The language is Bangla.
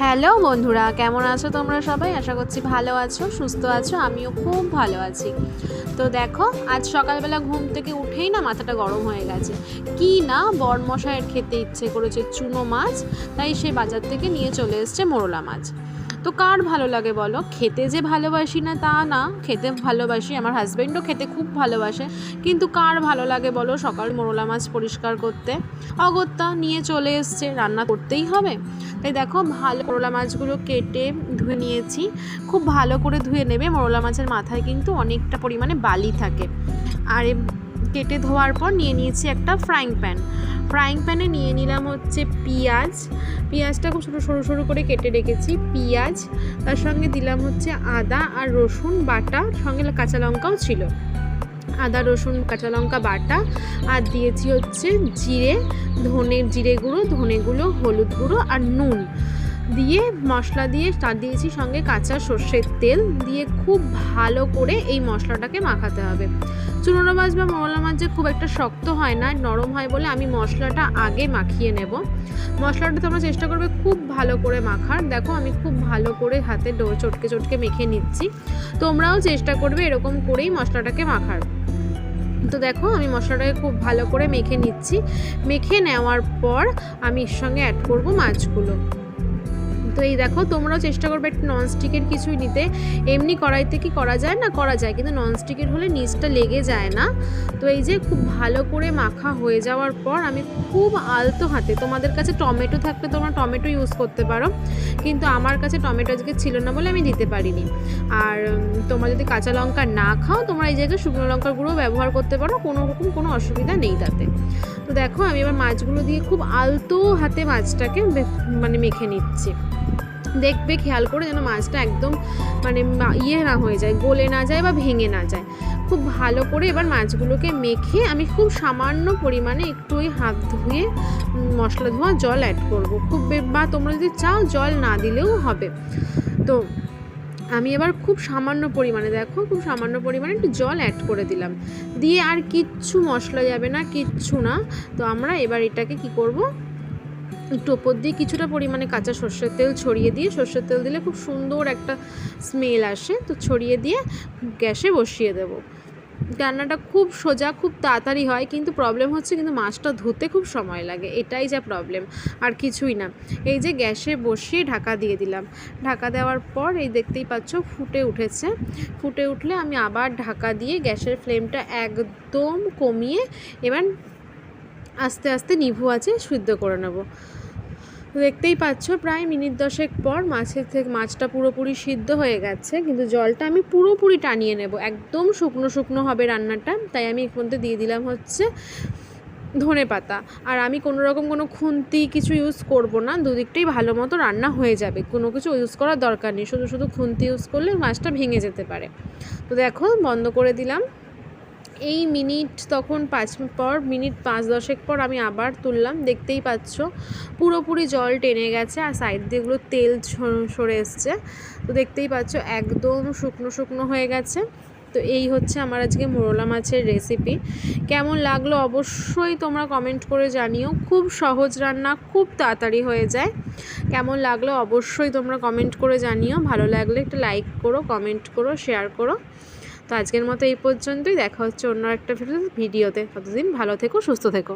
হ্যালো বন্ধুরা, কেমন আছো তোমরা সবাই? আশা করছি ভালো আছো, সুস্থ আছো। আমিও খুব ভালো আছি। তো দেখো, আজ সকালবেলা ঘুম থেকে উঠেই না মাথাটা গরম হয়ে গেছে। কি না বরমশাইয়ের খেতে ইচ্ছে করেছে চুনো মাছ, তাই সে বাজার থেকে নিয়ে চলে এসছে মোরলা মাছ। তো কার ভালো লাগে বলো? খেতে যে ভালোবাসি না তা না, খেতে ভালোবাসি, আমার হাজব্যান্ডও খেতে খুব ভালোবাসে, কিন্তু কার ভালো লাগে বলো সকাল মোরলা মাছ পরিষ্কার করতে? অগত্যা নিয়ে চলে এসছে, রান্না করতেই হবে। তাই দেখো, ভালো মোরলা মাছগুলো কেটে ধুয়ে নিয়েছি। খুব ভালো করে ধুয়ে নেবে, মোরলা মাছের মাথায় কিন্তু অনেকটা পরিমাণে বালি থাকে। আর কেটে ধোয়ার পর নিয়ে নিয়েছি একটা ফ্রাইং প্যানে নিয়ে নিলাম হচ্ছে পেঁয়াজটা খুব সরু সরু করে কেটে রেখেছি। পেঁয়াজ, তার সঙ্গে দিলাম হচ্ছে আদা আর রসুন বাটা, সঙ্গে কাঁচা লঙ্কাও ছিল। আদা রসুন কাঁচা লঙ্কা বাটা, আর দিয়েছি হচ্ছে জিরে গুঁড়ো, ধনে গুঁড়ো, হলুদ গুঁড়ো আর নুন দিয়ে মশলা দিয়ে, তার দিয়েছি সঙ্গে কাঁচা সর্ষের তেল দিয়ে খুব ভালো করে এই মশলাটাকে মাখাতে হবে। চুনো মাছ বা মোরলা মাছ যে খুব একটা শক্ত হয় না, নরম হয় বলে আমি মশলাটা আগে মাখিয়ে নেব। মশলাটা তোমরা চেষ্টা করবে খুব ভালো করে মাখার। দেখো, আমি খুব ভালো করে হাতে চটকে মেখে নিচ্ছি। তোমরাও চেষ্টা করবে এরকম করেই মশলাটাকে মাখার। তো দেখো, আমি মশলাটাকে খুব ভালো করে মেখে নিচ্ছি। মেখে নেওয়ার পর আমি এর সঙ্গে অ্যাড করব মাছগুলো। তো এই দেখো, তোমরাও চেষ্টা করবে একটু ননস্টিকের কিছুই নিতে। এমনি কড়াইতে কি করা যায় না, করা যায়, কিন্তু ননস্টিকের হলে নিচটা লেগে যায় না। তো এই যে খুব ভালো করে মাখা হয়ে যাওয়ার পর আমি খুব আলতো হাতে, তোমাদের কাছে টমেটো থাকলে তোমরা টমেটো ইউজ করতে পারো, কিন্তু আমার কাছে টমেটো আজকে ছিল না বলে আমি দিতে পারিনি। আর তোমরা যদি কাঁচা লঙ্কা না খাও, তোমরা এই জায়গায় শুকনো লঙ্কার গুঁড়ো ব্যবহার করতে পারো, কোনো অসুবিধা নেই তাতে। তো দেখো, আমি এবার মাছগুলো দিয়ে খুব আলতো হাতে মাছটাকে মেখে নিচ্ছি। দেখবে খেয়াল করে যেন মাছটা একদম না হয়ে যায়, গলে না যায় বা ভেঙে না যায়। খুব ভালো করে এবার মাছগুলোকে মেখে আমি খুব সামান্য পরিমাণে একটু ওই হাত ধুয়ে মশলা ধোয়া জল অ্যাড করবো। বা তোমরা যদি চাও জল না দিলেও হবে। তো আমি এবার খুব সামান্য পরিমাণে, দেখো খুব সামান্য পরিমাণে একটু জল অ্যাড করে দিলাম, দিয়ে আর কিচ্ছু মশলা যাবে না, কিচ্ছু না। তো আমরা এবার এটাকে কি করব, একটু ওপর দিয়ে কিছুটা পরিমাণে কাঁচা সর্ষের তেল ছড়িয়ে দিয়ে, সর্ষের তেল দিলে খুব সুন্দর একটা স্মেল আসে, তো ছড়িয়ে দিয়ে গ্যাসে বসিয়ে দেবো। রান্নাটা খুব সোজা, খুব তাড়াতাড়ি হয়, কিন্তু প্রবলেম হচ্ছে কিন্তু মাছটা ধুতে খুব সময় লাগে, এটাই যা প্রবলেম, আর কিছুই না। এই যে গ্যাসে বসিয়ে ঢাকা দিয়ে দিলাম। ঢাকা দেওয়ার পর এই দেখতেই পাচ্ছ ফুটে উঠেছে। ফুটে উঠলে আমি আবার ঢাকা দিয়ে গ্যাসের ফ্লেমটা একদম কমিয়ে এবার আস্তে আস্তে নিভু আছে সিদ্ধ করে নেব। দেখতেই পাচ্ছ প্রায় মিনিট 10 পর মাছটা পুরোপুরি সিদ্ধ হয়ে গেছে, কিন্তু জলটা আমি পুরোপুরি টানিয়ে নেব, একদম শুকনো শুকনো হবে রান্নাটা। তাই আমি এর মধ্যে দিয়ে দিলাম হচ্ছে ধনেপাতা। আর আমি কোনো খুন্তি কিছু ইউজ করব না, দুদিকটাই ভালো মতো রান্না হয়ে যাবে, কোনো কিছু ইউজ করার দরকার নেই। শুধু খুন্তি ইউজ করলে মাছটা ভেঙে যেতে পারে। তো দেখো, বন্ধ করে দিলাম। এই তখন মিনিট 5-10 পর আমি আবার তুললাম। দেখতেই পাচ্ছ পুরোপুরি জল টেনে গেছে, আর সাইড দিয়ে এগুলো তেল সরে এসছে। তো দেখতেই পাচ্ছ একদম শুকনো শুকনো হয়ে গেছে। তো এই হচ্ছে আমার আজকে মোরলা মাছের রেসিপি। কেমন লাগলো অবশ্যই তোমরা কমেন্ট করে জানিও। খুব সহজ রান্না, খুব তাড়াতাড়ি হয়ে যায়। কেমন লাগলো অবশ্যই তোমরা কমেন্ট করে জানিও। ভালো লাগলে একটা লাইক করো, কমেন্ট করো, শেয়ার করো। তো আজকের মতো এই পর্যন্তই, দেখা হচ্ছে অন্য একটা ভিডিওতে। ততদিন ভালো থেকো, সুস্থ থেকো।